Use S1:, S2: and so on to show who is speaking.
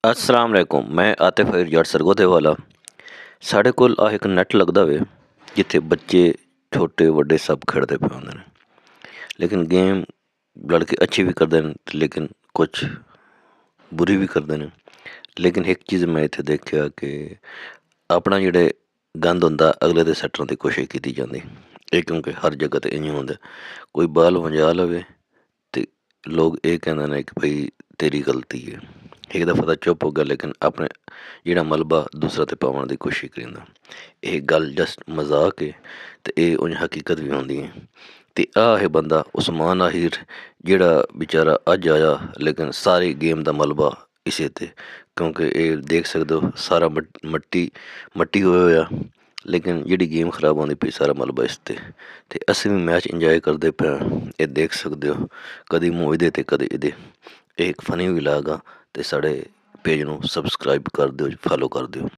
S1: अस्सलाम वालेकुम मैं आतिफ जट सरगोधे वाला। ਸਾਡੇ ਕੋਲ ਆ ਇੱਕ ਨੈੱਟ ਲੱਗਦਾ ਵੇ ਜਿੱਥੇ ਬੱਚੇ ਛੋਟੇ ਵੱਡੇ ਸਭ ਖੇਡਦੇ ਪਏ ਹੁੰਦੇ ਨੇ। ਲੇਕਿਨ ਗੇਮ ਲੜਕੇ ਅੱਛੀ ਵੀ ਕਰਦੇ ਨੇ ਲੇਕਿਨ ਕੁਛ ਬੁਰੀ ਵੀ ਕਰਦੇ ਨੇ। ਲੇਕਿਨ ਇੱਕ ਚੀਜ਼ ਮੈਂ ਇੱਥੇ ਦੇਖਿਆ ਕਿ ਆਪਣਾ ਜਿਹੜੇ ਗੰਦ ਹੁੰਦਾ ਅਗਲੇ ਦੇ ਸੱਟਣ ਦੀ ਕੋਸ਼ਿਸ਼ ਕੀਤੀ ਜਾਂਦੀ। ਇਹ ਕਿਉਂਕਿ ਹਰ ਜਗ੍ਹਾ 'ਤੇ ਇੰਝ ਹੁੰਦਾ, ਕੋਈ ਬਾਲ ਵਜਾ ਲਵੇ ਤੇ ਲੋਕ ਇਹ ਕਹਿੰਦੇ ਨੇ ਕਿ ਭਈ ਤੇਰੀ ਗਲਤੀ ਹੈ। ਇੱਕ ਦਫਾ ਤਾਂ ਚੁੱਪ ਹੋ ਗਿਆ ਲੇਕਿਨ ਆਪਣੇ ਜਿਹੜਾ ਮਲਬਾ ਦੂਸਰਾ 'ਤੇ ਪਾਉਣ ਦੀ ਕੋਸ਼ਿਸ਼ ਕਰੀਂਦਾ। ਇਹ ਗੱਲ ਜਸਟ ਮਜ਼ਾਕ ਹੈ ਅਤੇ ਇਹ ਉਂਝ ਹਕੀਕਤ ਵੀ ਹੁੰਦੀ ਹੈ। ਅਤੇ ਆਹ ਇਹ ਬੰਦਾ ਉਸਮਾਨ ਆਹਿਰ ਜਿਹੜਾ ਵਿਚਾਰਾ ਅੱਜ ਆਇਆ ਲੇਕਿਨ ਸਾਰੀ ਗੇਮ ਦਾ ਮਲਬਾ ਇਸੇ 'ਤੇ, ਕਿਉਂਕਿ ਇਹ ਦੇਖ ਸਕਦੇ ਹੋ ਸਾਰਾ ਮੱਟੀ ਹੋਇਆ ਹੋਇਆ ਲੇਕਿਨ ਜਿਹੜੀ ਗੇਮ ਖਰਾਬ ਹੁੰਦੀ ਪਈ ਸਾਰਾ ਮਲਬਾ ਇਸ 'ਤੇ। ਅਤੇ ਅਸੀਂ ਵੀ ਮੈਚ ਇੰਜੋਏ ਕਰਦੇ ਪਏ ਹਾਂ, ਇਹ ਦੇਖ ਸਕਦੇ ਹੋ ਕਦੀ ਮੂੰਹ ਇਹਦੇ ਅਤੇ ਕਦੇ ਇਹਦੇ। ਇਹ ਇੱਕ ਫਨੀ ਵਲੋਗ ਆ ਅਤੇ ਸਾਡੇ ਪੇਜ ਨੂੰ ਸਬਸਕ੍ਰਾਈਬ ਕਰ ਦਿਓ, ਫੋਲੋ ਕਰ ਦਿਓ।